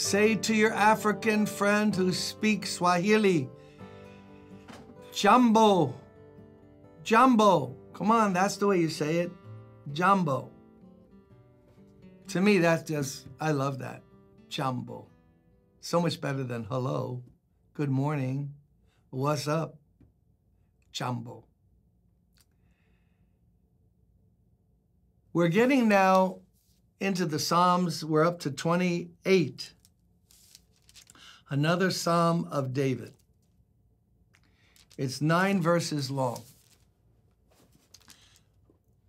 Say to your African friend who speaks Swahili, Jambo. Jambo. Come on, that's the way you say it. Jambo. To me, that's just, I love that. Jambo. So much better than hello, good morning, what's up? Jambo. We're getting now into the Psalms. We're up to 28. Another Psalm of David. It's 9 verses long.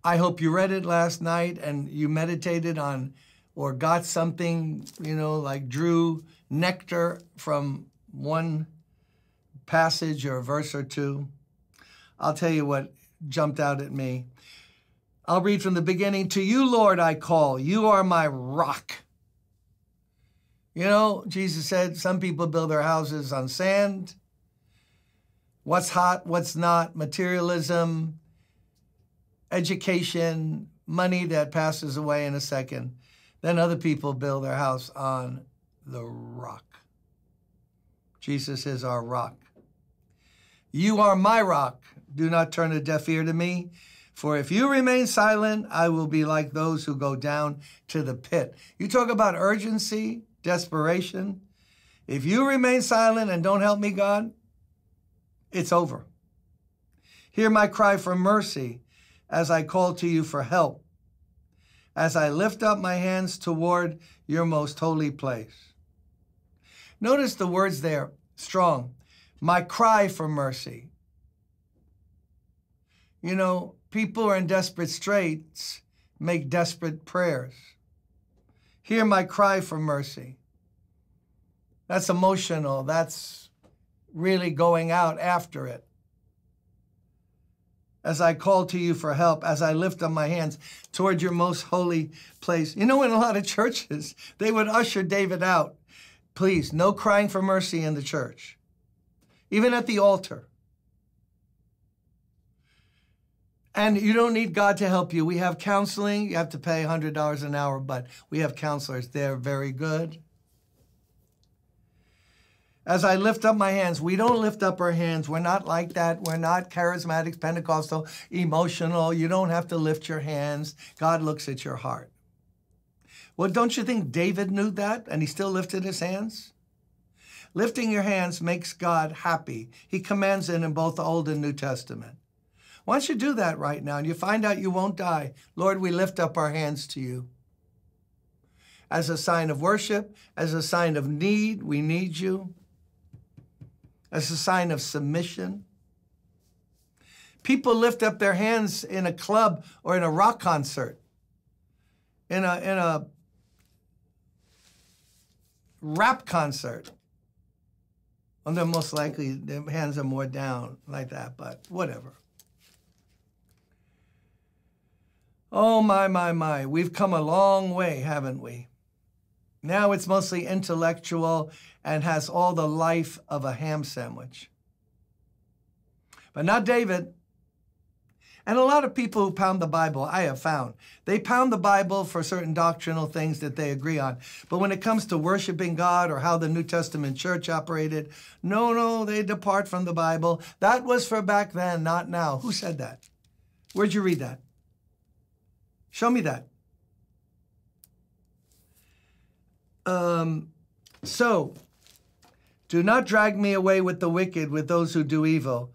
I hope you read it last night and you meditated on or got something, like drew nectar from one passage or a verse or two. I'll tell you what jumped out at me. I'll read from the beginning. To you, Lord, I call. You are my rock. Jesus said some people build their houses on sand. What's hot, what's not, materialism, education, money that passes away in a second. Then other people build their house on the rock. Jesus is our rock. You are my rock. Do not turn a deaf ear to me. For if you remain silent, I will be like those who go down to the pit. You talk about urgency, desperation. If you remain silent and don't help me, God, it's over. Hear my cry for mercy as I call to you for help, as I lift up my hands toward your most holy place. Notice the words there, strong. My cry for mercy. People are in desperate straits, make desperate prayers. Hear my cry for mercy. That's emotional. That's really going out after it. As I call to you for help, as I lift up my hands toward your most holy place. In a lot of churches, they would usher David out. Please, no crying for mercy in the church, even at the altar. And you don't need God to help you. We have counseling. You have to pay $100 an hour, but we have counselors. They're very good. As I lift up my hands, we don't lift up our hands. We're not like that. We're not charismatic, Pentecostal, emotional. You don't have to lift your hands. God looks at your heart. Well, don't you think David knew that and he still lifted his hands? Lifting your hands makes God happy. He commands it in both the Old and New Testament. Why don't you do that right now and you find out you won't die? Lord, we lift up our hands to you. As a sign of worship, as a sign of need, we need you. As a sign of submission. People lift up their hands in a club or in a rock concert, in a rap concert. Well, they're most likely, their hands are more down like that, but whatever. Oh, my. We've come a long way, haven't we? Now it's mostly intellectual and has all the life of a ham sandwich. But not David. And a lot of people who pound the Bible, I have found, they pound the Bible for certain doctrinal things that they agree on. But when it comes to worshiping God or how the New Testament church operated, no, they depart from the Bible. That was for back then, not now. Who said that? Where'd you read that? Show me that. So, do not drag me away with the wicked, with those who do evil,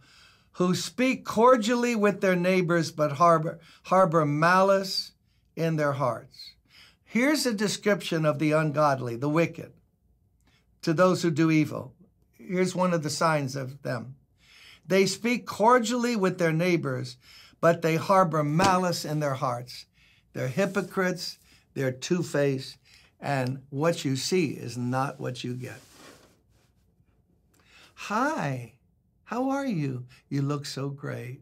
who speak cordially with their neighbors, but harbor malice in their hearts. Here's a description of the ungodly, the wicked, to those who do evil. Here's one of the signs of them. They speak cordially with their neighbors, but they harbor malice in their hearts. They're hypocrites, they're two-faced, and what you see is not what you get. Hi, how are you? You look so great.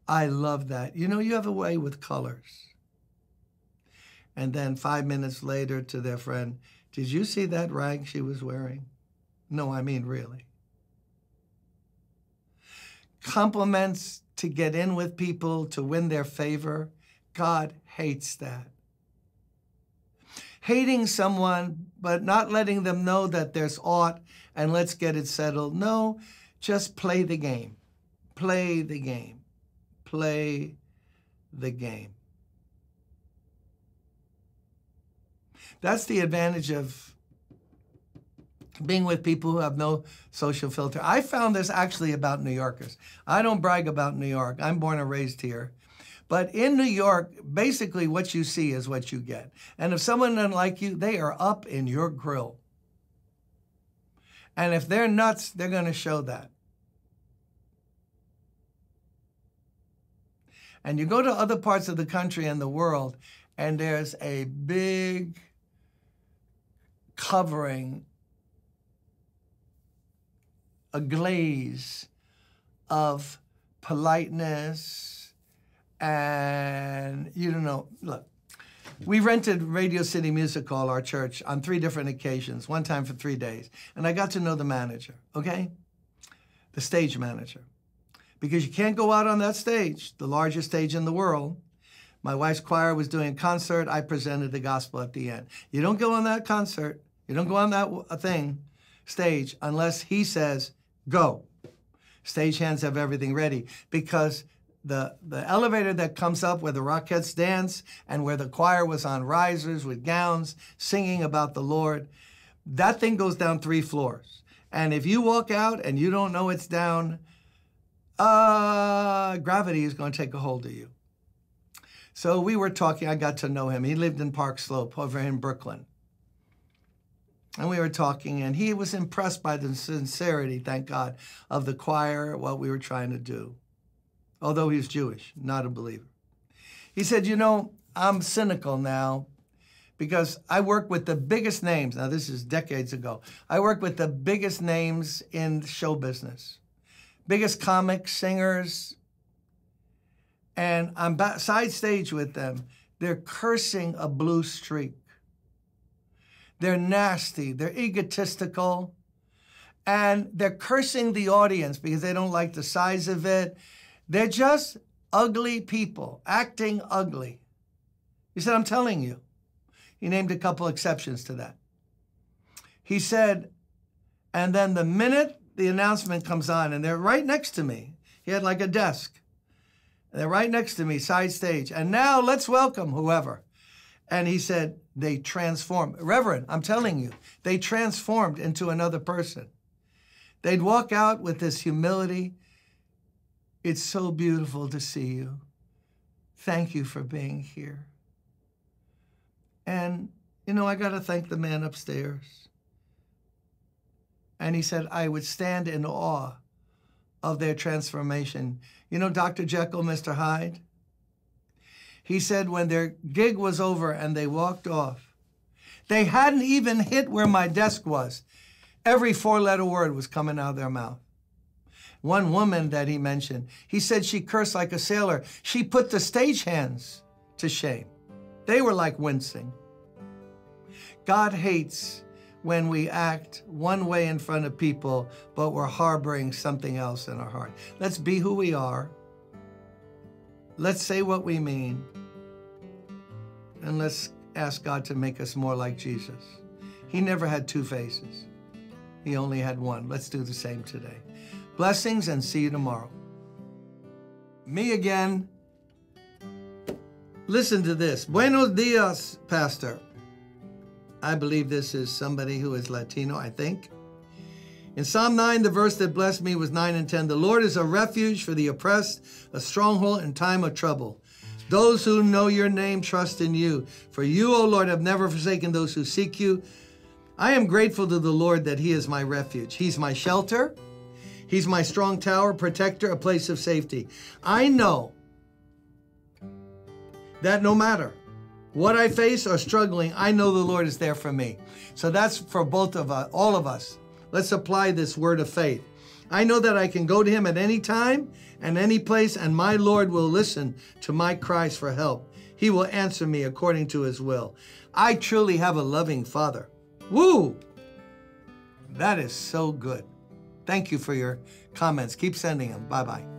I love that. You have a way with colors. And then 5 minutes later to their friend, did you see that rag she was wearing? No, I mean really. Compliments to get in with people, to win their favor. God hates that. hating someone, but not letting them know that there's aught and let's get it settled. No, just play the game. Play the game. Play the game. That's the advantage of being with people who have no social filter. I found this actually about New Yorkers. I don't brag about New York. I'm born and raised here. But in New York, basically what you see is what you get. And if someone doesn't like you, they are up in your grill. And if they're nuts, they're going to show that. And you go to other parts of the country and the world, and there's a big covering, a glaze of politeness, and you don't know, look, we rented Radio City Music Hall, our church, on 3 different occasions, one time for 3 days, and I got to know the manager, okay? The stage manager. Because you can't go out on that stage, the largest stage in the world. My wife's choir was doing a concert. I presented the gospel at the end. You don't go on that concert, you don't go on that stage, unless he says, go. Stagehands have everything ready, because the elevator that comes up where the Rockettes dance and where the choir was on risers with gowns singing about the Lord, that thing goes down 3 floors. And if you walk out and you don't know it's down, gravity is going to take a hold of you. So we were talking. I got to know him. He lived in Park Slope over in Brooklyn. And we were talking, and he was impressed by the sincerity, thank God, of the choir, what we were trying to do. Although he was Jewish, not a believer. He said, you know, I'm cynical now because I work with the biggest names. Now, this is decades ago. I work with the biggest names in show business. Biggest comics, singers, and I'm side stage with them. They're cursing a blue streak. They're nasty, they're egotistical, and they're cursing the audience because they don't like the size of it. They're just ugly people, acting ugly. He said, I'm telling you. He named a couple exceptions to that. He said, and then the minute the announcement comes on, and they're right next to me. He had like a desk. They're right next to me, side stage. And now let's welcome whoever. And he said, they transformed. Reverend, I'm telling you, they transformed into another person. They'd walk out with this humility. It's so beautiful to see you. Thank you for being here. And, you know, I got to thank the man upstairs. And he said, I would stand in awe of their transformation. You know Dr. Jekyll, Mr. Hyde? He said when their gig was over and they walked off, they hadn't even hit where my desk was. Every 4-letter word was coming out of their mouth. One woman that he mentioned, he said she cursed like a sailor. She put the stagehands to shame. They were like wincing. God hates when we act one way in front of people, but we're harboring something else in our heart. Let's be who we are. Let's say what we mean. And let's ask God to make us more like Jesus. He never had 2 faces. He only had one. Let's do the same today. Blessings, and see you tomorrow. Me again. Listen to this. Buenos dias, Pastor. I believe this is somebody who is Latino, I think. In Psalm 9, the verse that blessed me was 9 and 10. The Lord is a refuge for the oppressed, a stronghold in time of trouble. Those who know your name trust in you. For you, O Lord, have never forsaken those who seek you. I am grateful to the Lord that he is my refuge. He's my shelter. He's my strong tower, protector, a place of safety. I know that no matter what I face or struggling, I know the Lord is there for me. So that's for both of us, all of us. Let's apply this word of faith. I know that I can go to him at any time and any place, and my Lord will listen to my cries for help. He will answer me according to his will. I truly have a loving Father. Woo! That is so good. Thank you for your comments. Keep sending them. Bye-bye.